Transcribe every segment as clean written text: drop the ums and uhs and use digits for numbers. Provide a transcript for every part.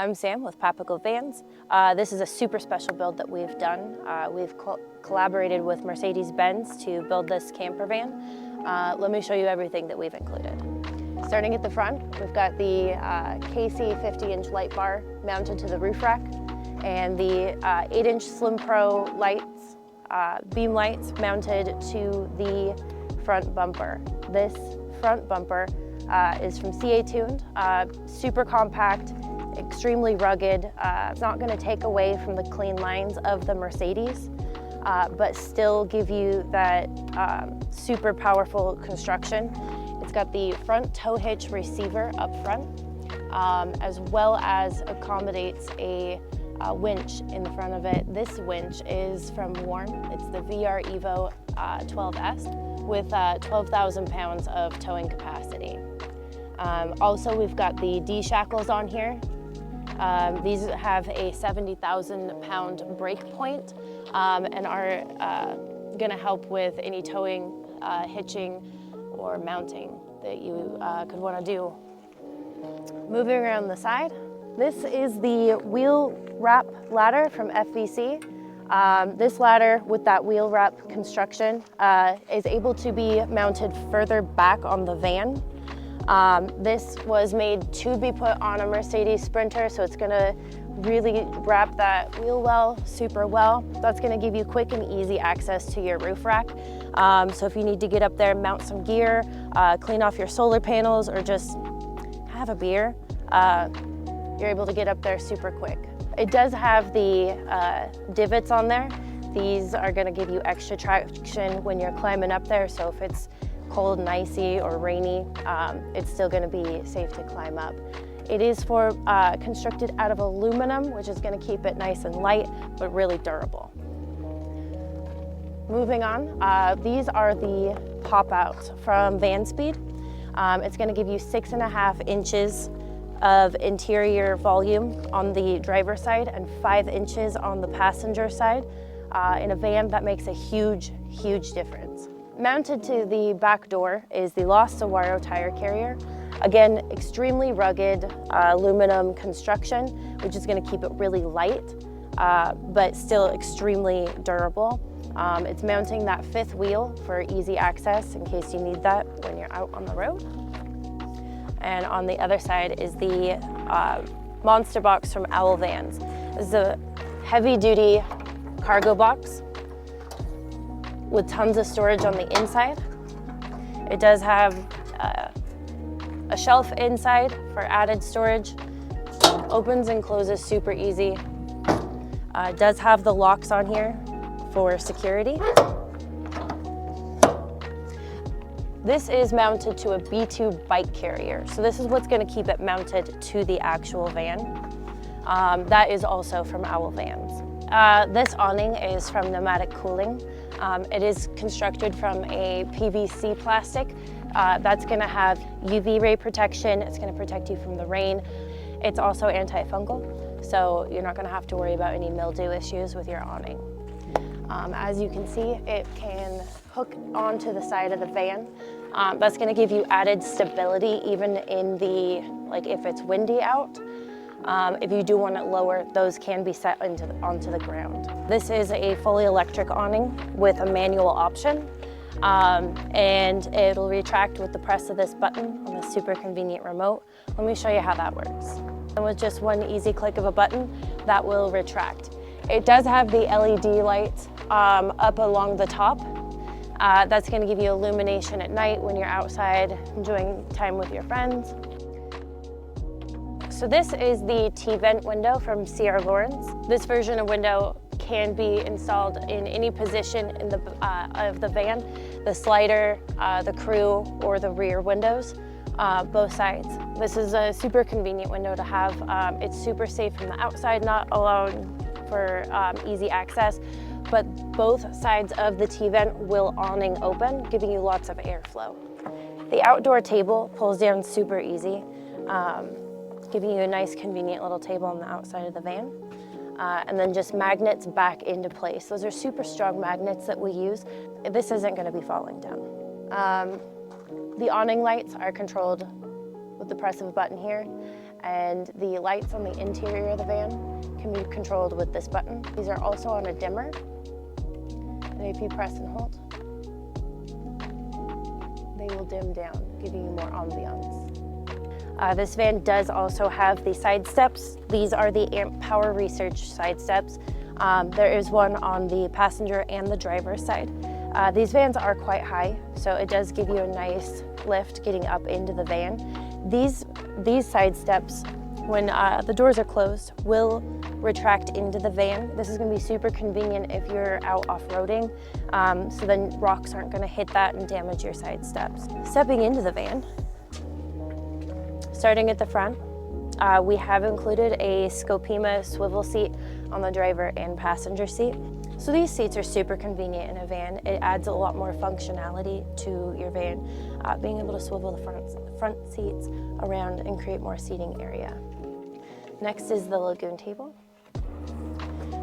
I'm Sam with Papago Vans. This is a super special build that we've done. We've collaborated with Mercedes-Benz to build this camper van. Let me show you everything that we've included. Starting at the front, we've got the KC 50-inch light bar mounted to the roof rack, and the 8-inch Slim Pro lights, beam lights mounted to the front bumper. This front bumper is from CA Tuned, super compact, extremely rugged. It's not going to take away from the clean lines of the Mercedes, but still give you that super powerful construction. It's got the front tow hitch receiver up front, as well as accommodates a winch in the front of it. This winch is from Warm. It's the VR Evo 12S with 12,000 pounds of towing capacity. Also, we've got the D shackles on here. These have a 70,000 pound brake point and are going to help with any towing, hitching, or mounting that you could want to do. Moving around the side, this is the wheel wrap ladder from FVC. This ladder with that wheel wrap construction is able to be mounted further back on the van. This was made to be put on a Mercedes Sprinter, so it's going to really wrap that wheel well, super well. That's going to give you quick and easy access to your roof rack. So if you need to get up there, mount some gear, clean off your solar panels, or just have a beer, you're able to get up there super quick. It does have the divots on there. These are going to give you extra traction when you're climbing up there, so if it's cold and icy or rainy, it's still going to be safe to climb up. It is constructed out of aluminum, which is going to keep it nice and light, but really durable. Moving on, these are the pop-outs from Vanspeed. It's going to give you 6.5 inches of interior volume on the driver's side and 5 inches on the passenger side. In a van, that makes a huge, huge difference. Mounted to the back door is the Lost Saguaro tire carrier. Again, extremely rugged aluminum construction, which is going to keep it really light, but still extremely durable. It's mounting that 5th wheel for easy access in case you need that when you're out on the road. And on the other side is the Monster Box from Owl Vans. This is a heavy-duty cargo box with tons of storage on the inside. It does have a shelf inside for added storage. Opens and closes super easy. It does have the locks on here for security. This is mounted to a B2 bike carrier. So this is what's going to keep it mounted to the actual van. That is also from Owl Vans. This awning is from Nomadic Cooling. It is constructed from a PVC plastic. That's going to have UV ray protection. It's going to protect you from the rain. It's also antifungal, so you're not going to have to worry about any mildew issues with your awning. As you can see, it can hook onto the side of the van. That's going to give you added stability even in if it's windy out. If you do want it lower, those can be set onto the ground. This is a fully electric awning with a manual option, and it'll retract with the press of this button on the super convenient remote. Let me show you how that works. And with just one easy click of a button, that will retract. It does have the LED lights up along the top. That's going to give you illumination at night when you're outside enjoying time with your friends. So this is the T-vent window from C.R. Lawrence. This version of window can be installed in any position in of the van, the slider, the crew, or the rear windows, both sides. This is a super convenient window to have. It's super safe from the outside, not allowing for easy access, but both sides of the T-vent will awning open, giving you lots of airflow. The outdoor table pulls down super easy, giving you a nice convenient little table on the outside of the van. And then just magnets back into place. Those are super strong magnets that we use. This isn't going to be falling down. The awning lights are controlled with the press of a button here, And the lights on the interior of the van can be controlled with this button. These are also on a dimmer, and if you press and hold, they will dim down, giving you more ambiance. This van does also have the side steps. These are the Amp Power Research side steps. There is one on the passenger and the driver's side. These vans are quite high, so it does give you a nice lift getting up into the van. These side steps, when the doors are closed, will retract into the van. This is going to be super convenient if you're out off-roading, so then rocks aren't going to hit that and damage your side steps. Stepping into the van, starting at the front, we have included a Scopima swivel seat on the driver and passenger seat. So these seats are super convenient in a van. It adds a lot more functionality to your van, being able to swivel the front seats around and create more seating area. Next is the Lagoon table.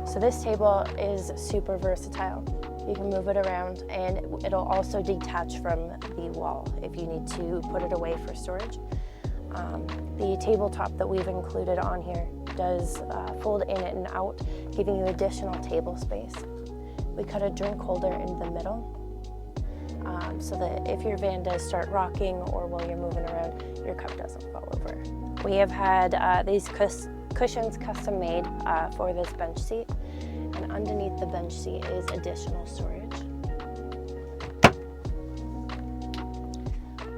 So this table is super versatile. You can move it around, and it'll also detach from the wall if you need to put it away for storage. The tabletop that we've included on here does fold in and out, giving you additional table space. We cut a drink holder in the middle so that if your van does start rocking or while you're moving around, your cup doesn't fall over. We have had these cushions custom made for this bench seat, and underneath the bench seat is additional storage.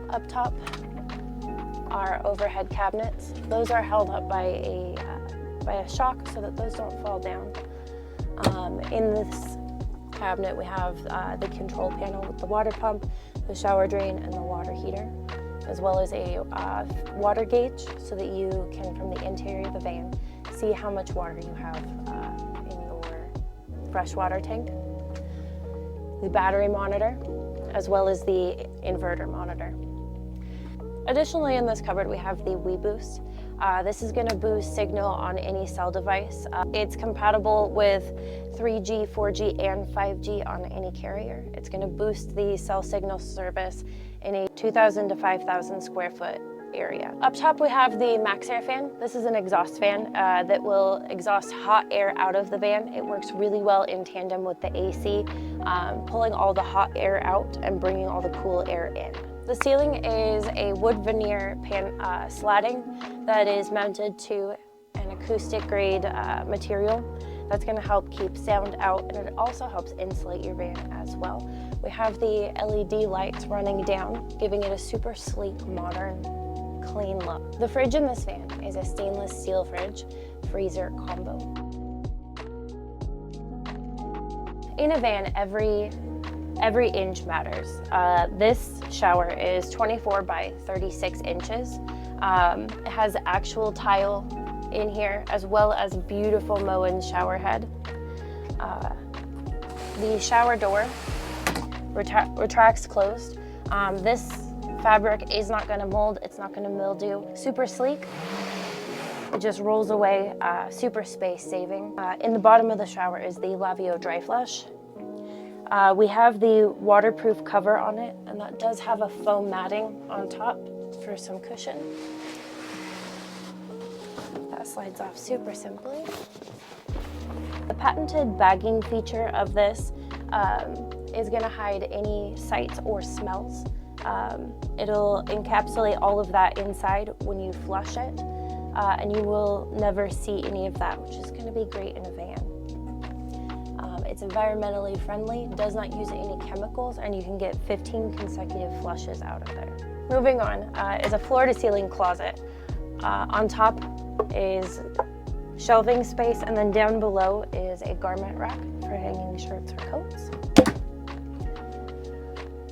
Up top are overhead cabinets. Those are held up by a shock so that those don't fall down. In this cabinet we have the control panel with the water pump, the shower drain, and the water heater, as well as a water gauge so that you can, from the interior of the van, see how much water you have in your freshwater tank. The battery monitor, as well as the inverter monitor. Additionally, in this cupboard, we have the WeBoost. This is going to boost signal on any cell device. It's compatible with 3G, 4G, and 5G on any carrier. It's going to boost the cell signal service in a 2,000 to 5,000 square foot area. Up top, we have the MaxxAir fan. This is an exhaust fan that will exhaust hot air out of the van. It works really well in tandem with the AC, pulling all the hot air out and bringing all the cool air in. The ceiling is a wood veneer slatting that is mounted to an acoustic grade material that's going to help keep sound out, and it also helps insulate your van as well. We have the LED lights running down, giving it a super sleek, modern, clean look. The fridge in this van is a stainless steel fridge freezer combo. In a van, every inch matters. This shower is 24 by 36 inches. It has actual tile in here, as well as beautiful Moen shower head. The shower door retracts closed. This fabric is not going to mold, it's not going to mildew. Super sleek. It just rolls away, super space saving. In the bottom of the shower is the Lavio dry flush. We have the waterproof cover on it, and that does have a foam matting on top for some cushion. That slides off super simply. The patented bagging feature of this is going to hide any sights or smells. It'll encapsulate all of that inside when you flush it, and you will never see any of that, which is going to be great in a van. It's environmentally friendly, does not use any chemicals, and you can get 15 consecutive flushes out of there. Moving on is a floor-to-ceiling closet. On top is shelving space, and then down below is a garment rack for hanging shirts or coats.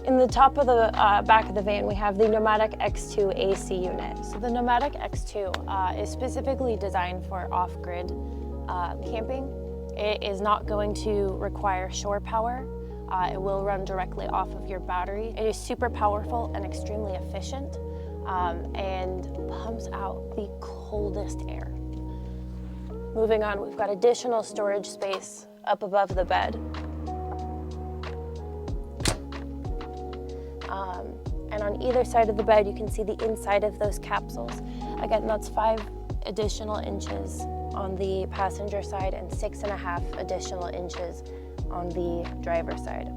In the top of the back of the van, we have the Nomadic X2 AC unit. So the Nomadic X2 is specifically designed for off-grid camping. It is not going to require shore power. It will run directly off of your battery. It is super powerful and extremely efficient, and pumps out the coldest air. Moving on, we've got additional storage space up above the bed. And on either side of the bed, you can see the inside of those capsules. Again, that's 5 additional inches on the passenger side and 6.5 additional inches on the driver's side.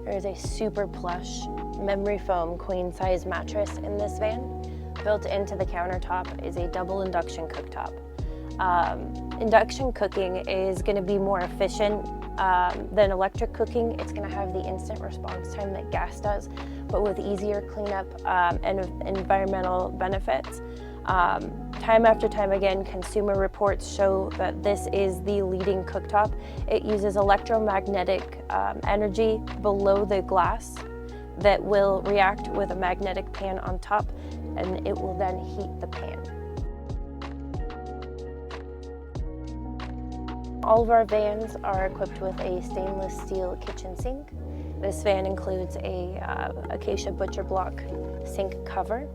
There is a super plush memory foam queen size mattress in this van. Built into the countertop is a double induction cooktop. Induction cooking is going to be more efficient than electric cooking. It's going to have the instant response time that gas does, but with easier cleanup and environmental benefits. Time after time again, consumer reports show that this is the leading cooktop. It uses electromagnetic energy below the glass that will react with a magnetic pan on top, and it will then heat the pan. All of our vans are equipped with a stainless steel kitchen sink. This van includes a acacia butcher block sink cover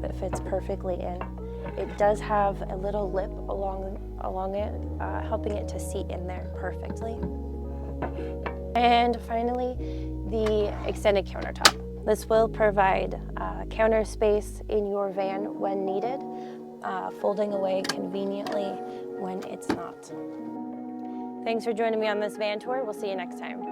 that fits perfectly in. It does have a little lip along it, helping it to seat in there perfectly. And finally, the extended countertop. This will provide counter space in your van when needed, folding away conveniently when it's not. Thanks for joining me on this van tour. We'll see you next time.